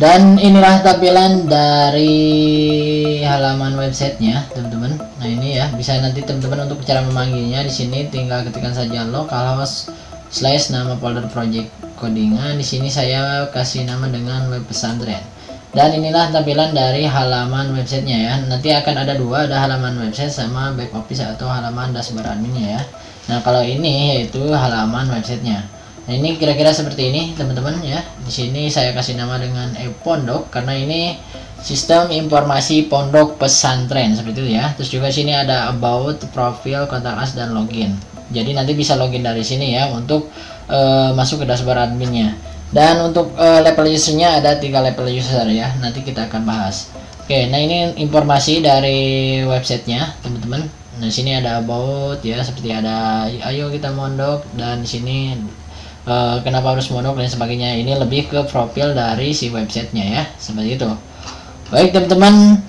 Dan inilah tampilan dari halaman websitenya, teman-teman. Nah ini ya, bisa nanti teman-teman untuk cara memanggilnya di sini tinggal ketikkan saja localhost / nama folder project codingan. Di sini saya kasih nama dengan web pesantren. Dan inilah tampilan dari halaman websitenya ya. Nanti akan ada dua, ada halaman website sama back office atau halaman dashboard adminnya ya. Nah kalau ini yaitu halaman websitenya. Nah ini kira-kira seperti ini teman-teman ya. Di sini saya kasih nama dengan pondok karena ini sistem informasi pondok pesantren seperti itu ya. Terus juga sini ada about, profil, kontak us, dan login. Jadi nanti bisa login dari sini ya untuk masuk ke dashboard adminnya. Dan untuk level usernya ada 3 level user ya. Nanti kita akan bahas. Oke, nah ini informasi dari websitenya teman-teman. Nah sini ada about ya, seperti ada ayo kita mondok, dan di sini kenapa harus mondok dan sebagainya. Ini lebih ke profil dari si websitenya ya, seperti itu. Baik teman-teman,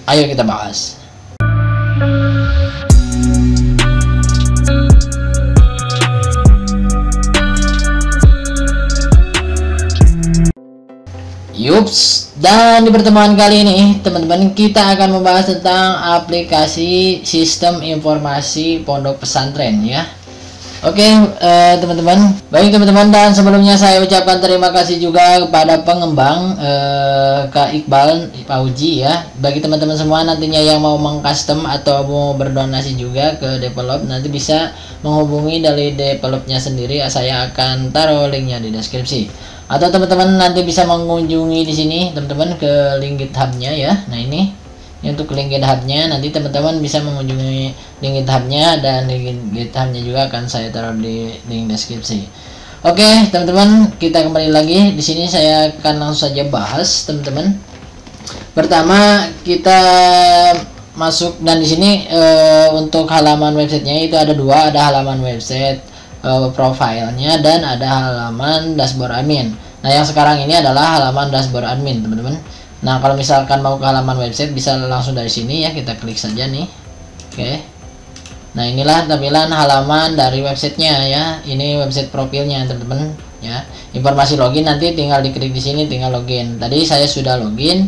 ayo kita bahas. Yups, dan di pertemuan kali ini teman-teman kita akan membahas tentang aplikasi sistem informasi pondok pesantren ya. Oke teman-teman, baik teman-teman, dan sebelumnya saya ucapkan terima kasih juga kepada pengembang Kak Iqbal Pauji ya. Bagi teman-teman semua nantinya yang mau mengcustom atau mau berdonasi juga ke develop, nanti bisa menghubungi dari developnya sendiri. Saya akan taruh linknya di deskripsi. Atau teman-teman nanti bisa mengunjungi di sini teman-teman ke link GitHub-nya ya. Nah ini untuk link GitHub-nya, nanti teman-teman bisa mengunjungi link GitHub-nya, dan link GitHub-nya juga akan saya taruh di link deskripsi. Oke teman-teman, kita kembali lagi di sini. Saya akan langsung saja bahas teman-teman. Pertama kita masuk, dan di sini untuk halaman websitenya itu ada dua, ada halaman website profilnya dan ada halaman dashboard admin. Nah yang sekarang ini adalah halaman dashboard admin teman-teman. Nah kalau misalkan mau ke halaman website bisa langsung dari sini ya, kita klik saja nih. Oke. Nah inilah tampilan halaman dari websitenya ya. Ini website profilnya teman-teman ya. Informasi login nanti tinggal diklik di sini, tinggal login. Tadi saya sudah login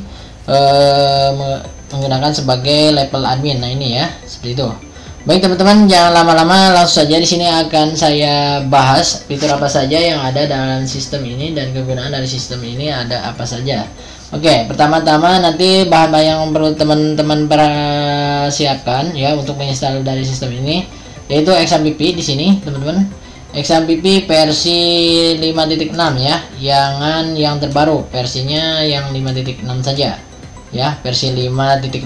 menggunakan sebagai level admin. Nah ini ya, seperti itu. Baik teman-teman, jangan lama-lama, langsung saja di sini akan saya bahas fitur apa saja yang ada dalam sistem ini dan kegunaan dari sistem ini ada apa saja. Oke, pertama-tama nanti bahan-bahan yang perlu teman-teman persiapkan ya untuk menginstal dari sistem ini, yaitu XAMPP di sini teman-teman. XAMPP versi 5.6 ya, jangan yang terbaru, versinya yang 5.6 saja. Ya, versi 5.5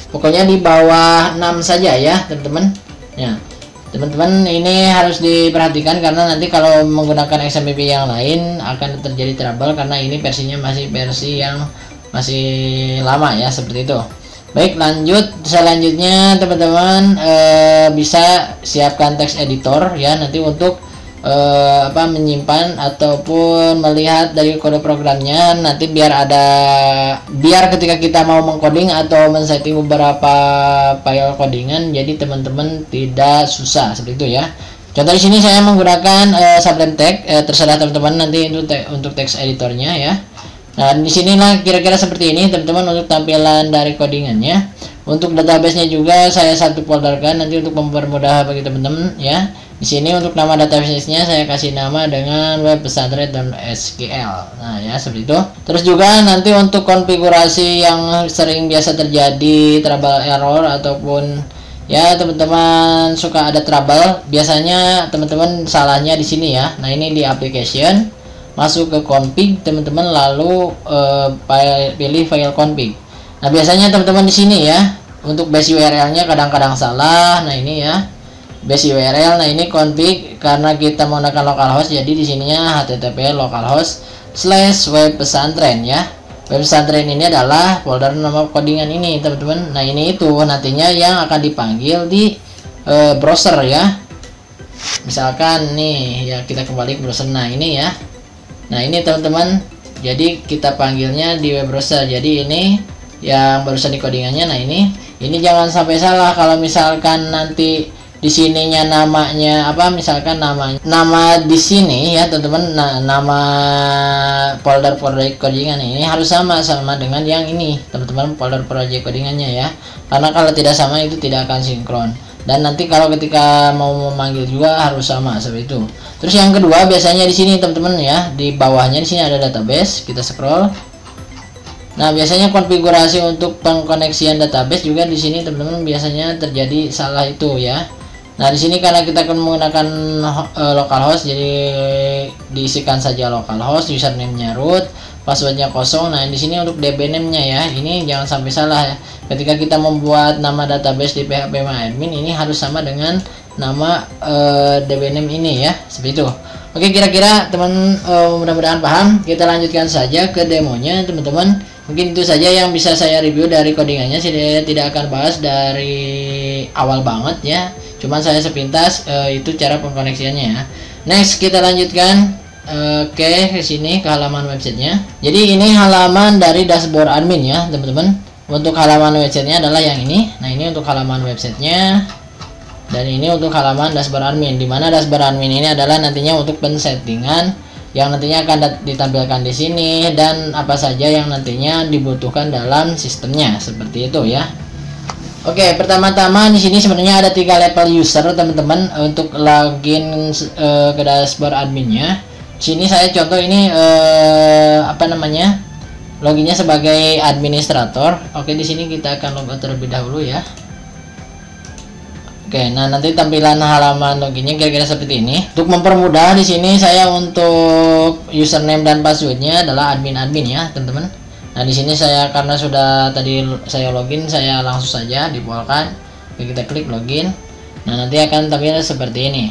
pokoknya di bawah 6 saja ya teman-teman ya. Teman-teman ini harus diperhatikan karena nanti kalau menggunakan XAMPP yang lain akan terjadi trouble karena ini versinya masih versi yang masih lama ya, seperti itu. Baik, lanjut. Selanjutnya teman-teman bisa siapkan text editor ya, nanti untuk menyimpan ataupun melihat dari kode programnya, nanti biar ketika kita mau mengcoding atau men-setting beberapa file codingan jadi teman-teman tidak susah, seperti itu ya. Contoh di sini saya menggunakan Sublime Text, terserah teman-teman nanti untuk text editornya ya. Nah di sinilah kira-kira seperti ini teman-teman untuk tampilan dari codingannya. Untuk database-nya juga saya satu folderkan nanti untuk mempermudah bagi teman-teman ya. Di sini untuk nama database-nya saya kasih nama dengan web pesantren.sql. Nah ya, seperti itu. Terus juga nanti untuk konfigurasi yang sering biasa terjadi trouble error ataupun ya teman-teman suka ada trouble, biasanya teman-teman salahnya di sini ya. Nah ini di application, masuk ke config teman-teman, lalu pilih file config. Nah biasanya teman-teman di sini ya untuk base URL-nya kadang-kadang salah. Nah ini ya base URL. Nah ini config karena kita menggunakan localhost, jadi di sininya http localhost/web pesantren ya. Web pesantren ini adalah folder nama codingan ini teman-teman. Nah ini itu nantinya yang akan dipanggil di browser ya. Misalkan nih ya, kita kembali ke browser. Nah ini ya, nah ini teman-teman, jadi kita panggilnya di web browser. Jadi ini yang barusan di codingannya. Nah ini jangan sampai salah kalau misalkan nanti di sininya namanya apa, misalkan nama di sini ya teman-teman, nama folder project codingan ini harus sama dengan yang ini teman-teman, folder project codingannya ya, karena kalau tidak sama itu tidak akan sinkron. Dan nanti kalau ketika mau memanggil juga harus sama seperti itu. Terus yang kedua biasanya di sini teman-teman ya, di bawahnya di sini ada database, kita scroll. Nah, biasanya konfigurasi untuk pengkoneksian database juga di sini teman-teman biasanya terjadi salah itu ya. Nah, di sini karena kita akan menggunakan localhost, jadi diisikan saja localhost, username-nya root, passwordnya kosong. Nah, di sini untuk dbname-nya ya, ini jangan sampai salah ya. Ketika kita membuat nama database di phpMyAdmin ini harus sama dengan nama dbname ini ya, seperti itu. Oke, kira-kira teman mudah-mudahan paham. Kita lanjutkan saja ke demonya teman-teman. Mungkin itu saja yang bisa saya review dari codingannya. Saya tidak akan bahas dari awal banget ya, cuman saya sepintas itu cara pengkoneksiannya ya. Next kita lanjutkan ke sini ke halaman websitenya. Jadi ini halaman dari dashboard admin ya teman-teman. Untuk halaman websitenya adalah yang ini. Nah, ini untuk halaman websitenya, dan ini untuk halaman dashboard admin, dimana dashboard admin ini adalah nantinya untuk pensettingan yang nantinya akan ditampilkan di sini, dan apa saja yang nantinya dibutuhkan dalam sistemnya, seperti itu ya. Oke, pertama-tama di sini sebenarnya ada 3 level user teman-teman untuk login ke dashboard adminnya. Di sini saya contoh ini loginnya sebagai administrator. Oke, di sini kita akan logout terlebih dahulu ya. Oke, nah nanti tampilan halaman loginnya kira-kira seperti ini. Untuk mempermudah di sini saya untuk username dan passwordnya adalah admin ya, teman-teman. Nah, di sini saya karena sudah tadi saya login, saya langsung saja defaultkan. Oke, kita klik login. Nah, nanti akan tampil seperti ini.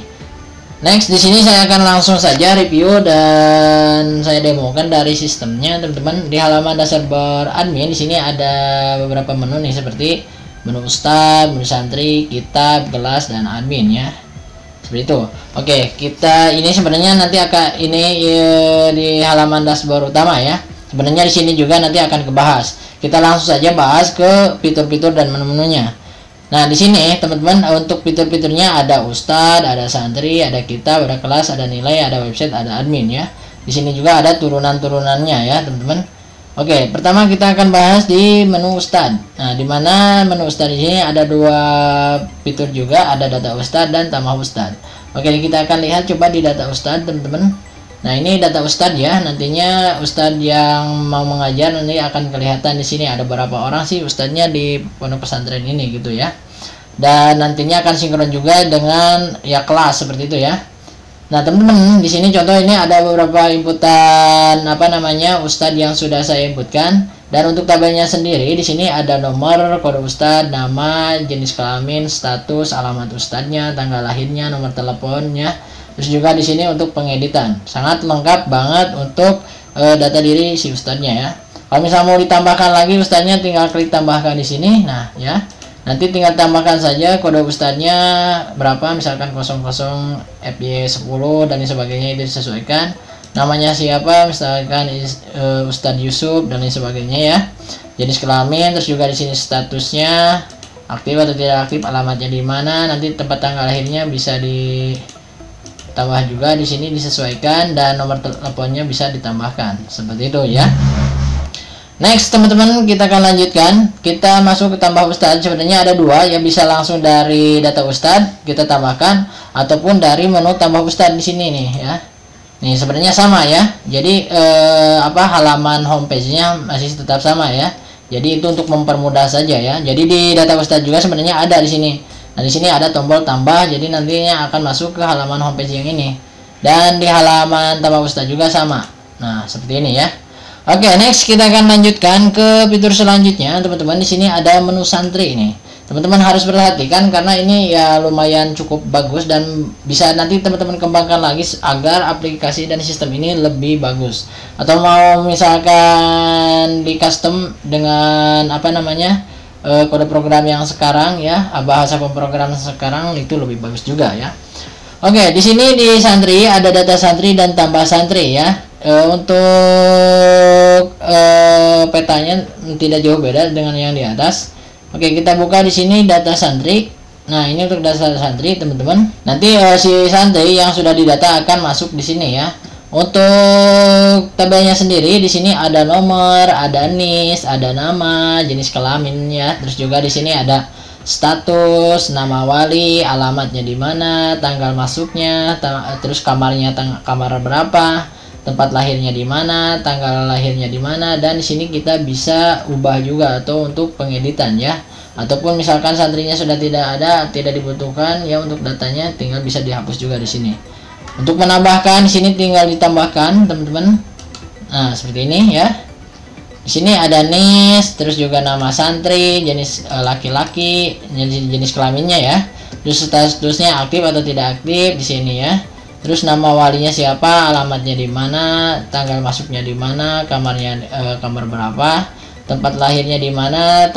Next, di sini saya akan langsung saja review dan saya demokan dari sistemnya, teman-teman. Di halaman dashboard admin di sini ada beberapa menu nih, seperti menu Ustad, menu santri, kitab, kelas, dan admin ya. Seperti itu. Oke, kita ini sebenarnya nanti akan di halaman dashboard utama ya. Sebenarnya di sini juga nanti akan kebahas. Kita langsung saja bahas ke fitur-fitur dan menu-menunya. Nah, di sini teman-teman untuk fitur-fiturnya ada Ustad, ada santri, ada kitab, ada kelas, ada nilai, ada website, ada admin ya. Di sini juga ada turunan-turunannya ya, teman-teman. Oke, pertama kita akan bahas di menu Ustad. Nah, di mana menu Ustad di sini ada 2 fitur juga, ada data Ustad dan tambah Ustad. Oke, kita akan lihat coba di data Ustad, teman-teman. Nah, ini data Ustad ya. Nantinya Ustad yang mau mengajar nanti akan kelihatan di sini ada berapa orang sih ustadnya di pondok pesantren ini gitu ya. Dan nantinya akan sinkron juga dengan ya kelas seperti itu ya. Nah, teman-teman, di sini contoh ini ada beberapa inputan Ustad yang sudah saya inputkan. Dan untuk tabelnya sendiri di sini ada nomor, kode Ustad, nama, jenis kelamin, status, alamat Ustadnya, tanggal lahirnya, nomor teleponnya. Terus juga di sini untuk pengeditan, sangat lengkap banget untuk data diri si ustadznya ya. Kalau misalnya mau ditambahkan lagi ustadznya, tinggal klik tambahkan di sini. Nah ya, nanti tinggal tambahkan saja kode ustadznya berapa, misalkan 00 FY10 dan sebagainya, itu disesuaikan. Namanya siapa, misalkan Ustadz Yusuf dan lain sebagainya ya. Jenis kelamin, terus juga di sini statusnya aktif atau tidak aktif, alamatnya di mana, nanti tempat tanggal lahirnya bisa tambah juga di sini disesuaikan, dan nomor teleponnya bisa ditambahkan seperti itu ya. Next teman-teman, kita akan lanjutkan. Kita masuk ke tambah Ustad. Sebenarnya ada 2 yang bisa langsung dari data Ustad kita tambahkan, ataupun dari menu tambah Ustad di sini nih ya. Nih sebenarnya sama ya. Jadi halaman homepage-nya masih tetap sama ya. Jadi itu untuk mempermudah saja ya. Jadi di data Ustad juga sebenarnya ada di sini. Nah, di sini ada tombol tambah, jadi nantinya akan masuk ke halaman homepage yang ini. Dan di halaman tambah Ustad juga sama. Nah, seperti ini ya. Oke, next kita akan lanjutkan ke fitur selanjutnya, teman-teman. Di sini ada menu santri ini. Teman-teman harus perhatikan karena ini ya lumayan cukup bagus dan bisa nanti teman-teman kembangkan lagi agar aplikasi dan sistem ini lebih bagus. Atau mau misalkan di custom dengan kode program yang sekarang ya, bahasa pemrograman sekarang itu lebih bagus juga ya. Oke, di sini di santri ada data santri dan tambah santri ya. Untuk petanya tidak jauh beda dengan yang di atas. Oke, kita buka di sini data santri. Nah, ini untuk data santri teman-teman. Nanti si santri yang sudah didata akan masuk di sini ya. Untuk tabelnya sendiri di sini ada nomor, ada NIS, ada nama, jenis kelamin ya. Terus juga di sini ada status, nama wali, alamatnya di mana, tanggal masuknya, terus kamarnya kamar berapa, tempat lahirnya di mana, tanggal lahirnya di mana, dan di sini kita bisa ubah juga atau untuk pengeditan ya. Ataupun misalkan santrinya sudah tidak ada, tidak dibutuhkan ya untuk datanya, tinggal bisa dihapus juga di sini. Untuk menambahkan di sini tinggal ditambahkan teman-teman. Nah, seperti ini ya. Di sini ada NIS, terus juga nama santri, jenis laki-laki, jenis kelaminnya ya. Terus statusnya aktif atau tidak aktif di sini ya. Terus nama walinya siapa, alamatnya di mana, tanggal masuknya di mana, kamarnya kamar berapa, tempat lahirnya di mana,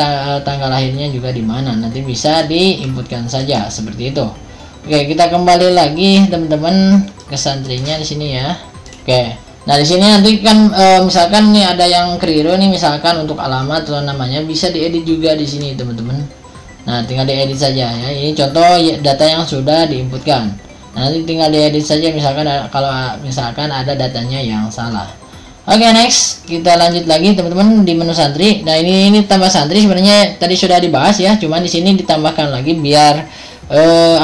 tanggal lahirnya juga di mana. Nanti bisa diinputkan saja seperti itu. Oke, kita kembali lagi teman-teman ke santrinya di sini ya. Oke. Nah, di sini nanti kan misalkan nih ada yang keliru nih, misalkan untuk alamat atau namanya bisa diedit juga di sini teman-teman. Nah, tinggal diedit saja ya. Ini contoh data yang sudah diinputkan. Nah, nanti tinggal diedit saja misalkan kalau misalkan ada datanya yang salah. Oke, next kita lanjut lagi teman-teman di menu santri. Nah, ini tambah santri sebenarnya tadi sudah dibahas ya, cuman di sini ditambahkan lagi biar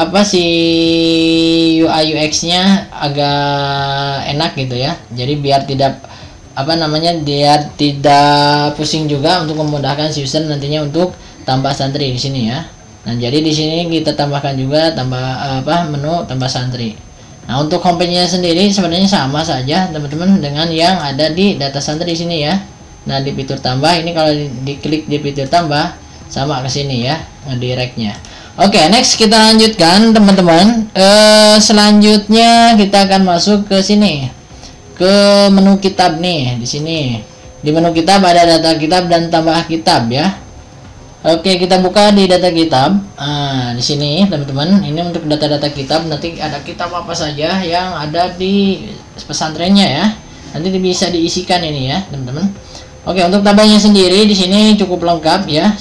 apa sih UI UX-nya agak enak gitu ya. Jadi biar tidak biar tidak pusing juga untuk memudahkan si user nantinya untuk tambah santri di sini ya. Nah, jadi di sini kita tambahkan juga menu tambah santri. Nah, untuk homepage-nya sendiri sebenarnya sama saja teman-teman dengan yang ada di data santri di sini ya. Nah, di fitur tambah ini kalau diklik di fitur tambah sama ke sini ya, ngedirect-nya. Oke, next kita lanjutkan teman-teman. Selanjutnya kita akan masuk ke sini, ke menu kitab nih. Di sini di menu kitab ada data kitab dan tambah kitab ya. Oke, kita buka di data kitab. Di sini teman-teman, ini untuk data-data kitab. Nanti ada kitab apa saja yang ada di pesantrennya ya. Nanti bisa diisikan ini ya teman-teman. Oke, untuk tabelnya sendiri di sini cukup lengkap ya.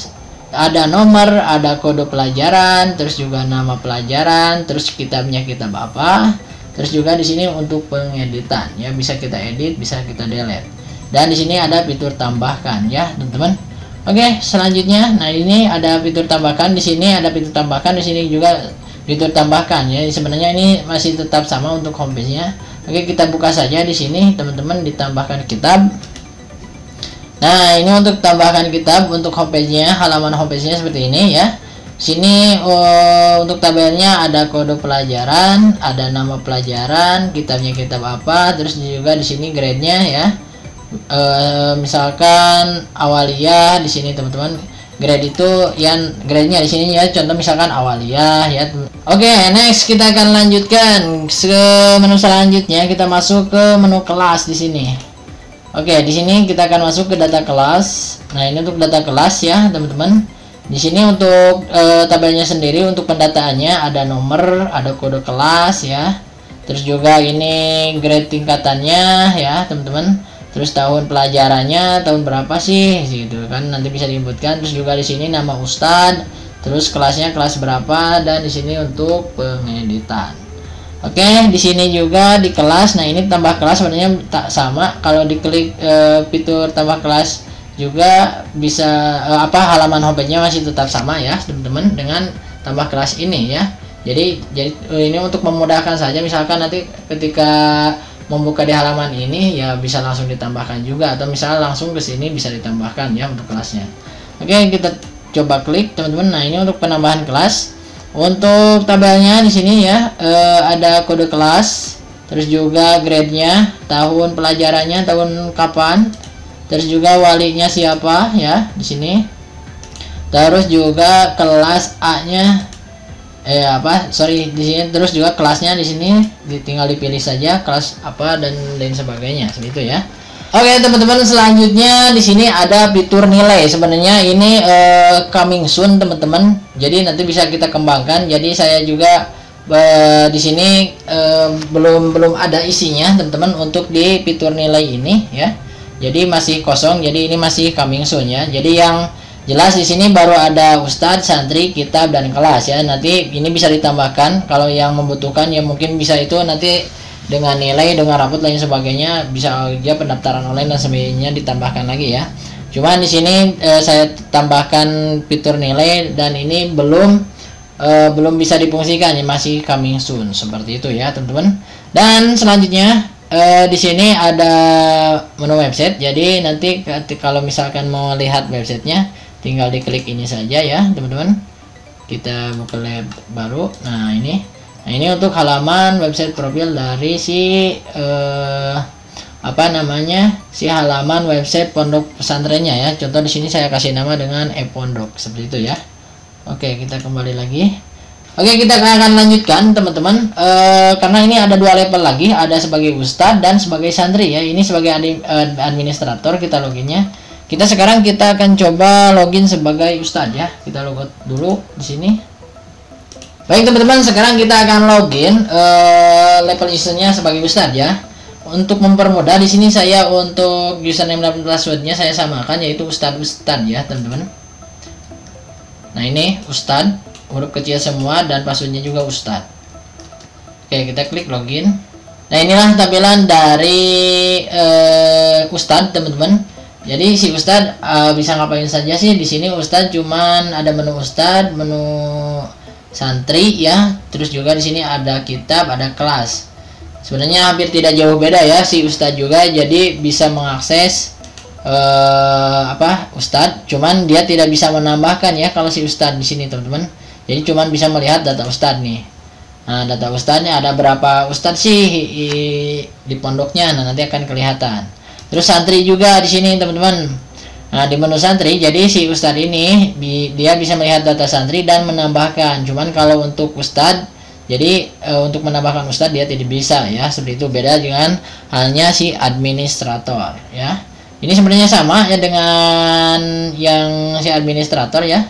Ada nomor, ada kode pelajaran, terus juga nama pelajaran, terus kitabnya kitab apa, terus juga di sini untuk pengeditan ya, bisa kita edit, bisa kita delete. Dan di sini ada fitur tambahkan ya, teman-teman. Oke, selanjutnya, nah ini ada fitur tambahkan, di sini ada fitur tambahkan, di sini juga fitur tambahkan ya. Sebenarnya ini masih tetap sama untuk homepage-nya. Oke, kita buka saja di sini, teman-teman, ditambahkan kitab. Nah, ini untuk tambahkan kitab untuk homepage-nya, halaman homepage-nya seperti ini ya. Sini untuk tabelnya ada kode pelajaran, ada nama pelajaran, kitabnya kitab apa, terus juga di sini grade-nya ya. Misalkan awaliyah di sini teman-teman. Grade itu yang grade-nya di sini ya. Contoh misalkan awaliyah ya. Oke, next kita akan lanjutkan ke menu selanjutnya. Kita masuk ke menu kelas di sini. Oke, di sini kita akan masuk ke data kelas. Nah, ini untuk data kelas ya, teman-teman. Di sini untuk tabelnya sendiri untuk pendataannya ada nomor, ada kode kelas ya. Terus juga ini grade tingkatannya ya, teman-teman. Terus tahun pelajarannya tahun berapa sih gitu kan, nanti bisa diinputkan. Terus juga di sini nama ustadz, terus kelasnya kelas berapa, dan di sini untuk pengeditan. Oke, di sini juga di kelas. Nah, ini tambah kelas sebenarnya tak sama. Kalau diklik fitur tambah kelas juga bisa halaman homepage-nya masih tetap sama ya, teman-teman, dengan tambah kelas ini ya. Jadi ini untuk memudahkan saja, misalkan nanti ketika membuka di halaman ini ya bisa langsung ditambahkan juga, atau misalnya langsung ke sini bisa ditambahkan ya untuk kelasnya. Oke, kita coba klik teman-teman. Nah, ini untuk penambahan kelas. Untuk tabelnya di sini ya ada kode kelas, terus juga grade-nya, tahun pelajarannya tahun kapan, terus juga walinya siapa ya di sini. Terus juga kelas A-nya di sini, terus juga kelasnya di sini tinggal dipilih saja kelas apa dan lain sebagainya seperti itu ya. Oke, teman-teman, selanjutnya di sini ada fitur nilai. Sebenarnya ini coming soon, teman-teman. Jadi nanti bisa kita kembangkan. Jadi saya juga di sini belum ada isinya, teman-teman, untuk di fitur nilai ini ya. Jadi masih kosong. Jadi ini masih coming soon ya. Jadi yang Jelas di sini baru ada ustadz, santri, kitab, dan kelas ya. Nanti ini bisa ditambahkan kalau yang membutuhkan ya, mungkin bisa itu nanti dengan nilai, dengan rapot lain sebagainya, bisa aja pendaftaran online dan sebagainya ditambahkan lagi ya. Cuman di sini saya tambahkan fitur nilai dan ini belum bisa difungsikan ya, masih coming soon seperti itu ya teman-teman. Dan selanjutnya di sini ada menu website. Jadi nanti kalau misalkan mau lihat websitenya, tinggal diklik ini saja ya teman-teman. Kita buka lab baru. Nah ini untuk halaman website profil dari si si halaman website pondok pesantrennya ya. Contoh di sini saya kasih nama dengan e-pondok seperti itu ya. Oke, kita kembali lagi. Oke, kita akan lanjutkan teman-teman. Karena ini ada 2 level lagi, ada sebagai ustadz dan sebagai santri ya. Ini sebagai administrator kita loginnya. Sekarang kita akan coba login sebagai ustadz ya. Kita logout dulu di sini. Baik teman-teman, sekarang kita akan login level usernya sebagai ustadz ya. Untuk mempermudah di sini saya untuk username dan passwordnya saya samakan, yaitu ustadz ya teman-teman. Nah ini ustadz, huruf kecil semua, dan passwordnya juga ustadz. Oke, kita klik login. Nah inilah tampilan dari ustadz teman-teman. Jadi si ustadz bisa ngapain saja sih di sini. Ustadz cuman ada menu ustadz, menu santri ya, terus juga di sini ada kitab, ada kelas. Sebenarnya hampir tidak jauh beda ya si ustadz juga, jadi bisa mengakses ustadz, cuman dia tidak bisa menambahkan ya kalau si ustadz di sini teman-teman. Jadi cuman bisa melihat data ustadz nih. Nah data ustadznya ada berapa ustadz sih di pondoknya, nah nanti akan kelihatan. Terus santri juga di sini teman-teman. Nah di menu santri, jadi si ustadz ini dia bisa melihat data santri dan menambahkan. Cuman kalau untuk ustadz, jadi untuk menambahkan ustadz dia tidak bisa ya, seperti itu. Beda dengan halnya si administrator ya. Ini sebenarnya sama ya dengan yang si administrator ya.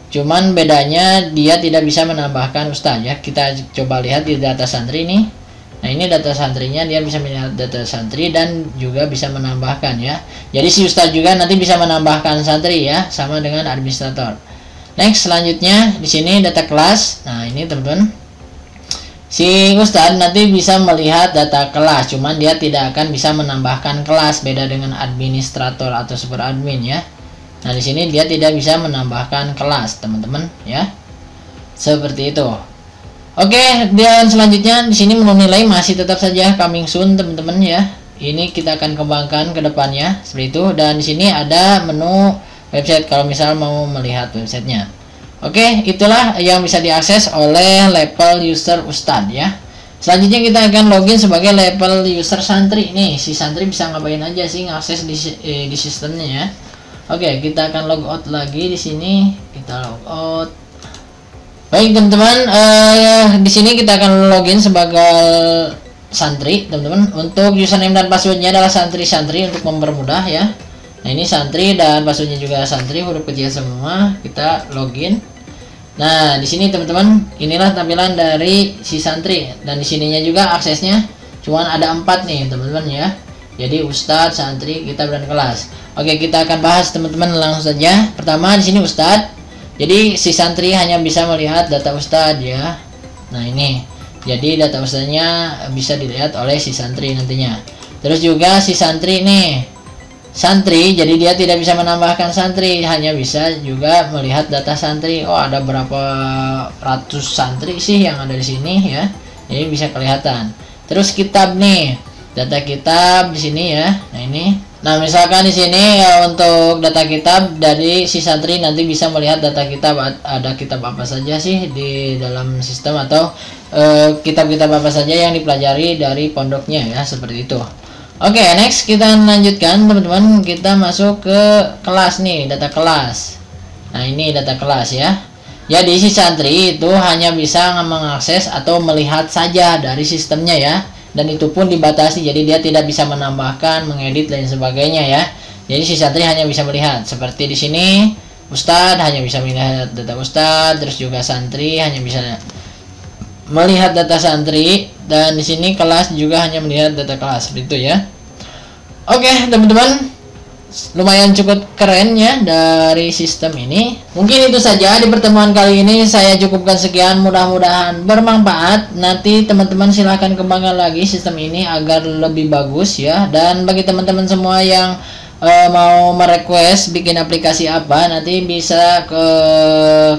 Cuman bedanya dia tidak bisa menambahkan ustadz ya. Kita coba lihat di data santri nih. Nah ini data santrinya, dia bisa melihat data santri dan juga bisa menambahkan ya. Jadi si ustadz juga nanti bisa menambahkan santri ya, sama dengan administrator. Next, selanjutnya di sini data kelas. Nah ini teman-teman, si ustadz nanti bisa melihat data kelas, cuman dia tidak akan bisa menambahkan kelas, beda dengan administrator atau super admin ya. Nah di sini dia tidak bisa menambahkan kelas teman-teman ya, seperti itu. Oke, dan selanjutnya di sini menu nilai masih tetap saja coming soon teman-teman ya. Ini kita akan kembangkan ke depannya seperti itu. Dan di sini ada menu website kalau misal mau melihat websitenya. Oke, itulah yang bisa diakses oleh level user ustadz ya. Selanjutnya kita akan login sebagai level user santri. Nih si santri bisa ngapain aja sih ngakses di sistemnya ya. Oke, kita akan logout lagi di sini. Kita logout. Baik teman-teman, di sini kita akan login sebagai santri teman-teman. Untuk username dan passwordnya adalah santri-santri untuk mempermudah ya. Nah ini santri dan passwordnya juga santri, huruf kecil semua. Kita login. Nah di sini teman-teman, inilah tampilan dari si santri, dan di sininya juga aksesnya cuman ada 4 nih teman-teman ya. Jadi ustadz, santri, kitab, dan kelas. Oke, kita akan bahas teman-teman langsung saja. Pertama di sini ustadz. Jadi si santri hanya bisa melihat data ustadz ya. Nah ini, jadi data ustadznya bisa dilihat oleh si santri nantinya. Terus juga si santri nih, santri, jadi dia tidak bisa menambahkan santri, hanya bisa juga melihat data santri. Oh ada berapa ratus santri sih yang ada di sini ya. Ini bisa kelihatan. Terus kitab nih, data kitab di sini ya. Nah ini. Nah, misalkan di sini ya untuk data kitab dari si santri nanti bisa melihat data kitab, ada kitab apa saja sih di dalam sistem, atau kitab-kitab apa saja yang dipelajari dari pondoknya ya, seperti itu. Oke, next kita lanjutkan teman-teman, kita masuk ke kelas nih, data kelas. Nah, ini data kelas ya. Jadi si santri itu hanya bisa mengakses atau melihat saja dari sistemnya ya. Dan itu pun dibatasi, jadi dia tidak bisa menambahkan, mengedit, dan sebagainya ya. Jadi si santri hanya bisa melihat. Seperti di sini, ustadz hanya bisa melihat data ustadz, terus juga santri hanya bisa melihat data santri, dan di sini kelas juga hanya melihat data kelas, seperti itu ya. Oke teman-teman, lumayan cukup keren ya dari sistem ini. Mungkin itu saja di pertemuan kali ini, saya cukupkan sekian, mudah-mudahan bermanfaat. Nanti teman-teman silahkan kembangkan lagi sistem ini agar lebih bagus ya. Dan bagi teman-teman semua yang mau merequest bikin aplikasi apa, nanti bisa ke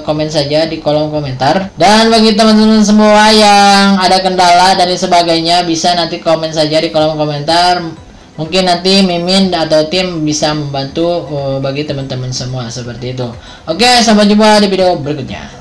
komen saja di kolom komentar. Dan bagi teman-teman semua yang ada kendala dan sebagainya, bisa nanti komen saja di kolom komentar. Mungkin nanti Mimin atau tim bisa membantu bagi teman-teman semua seperti itu. Oke, sampai jumpa di video berikutnya.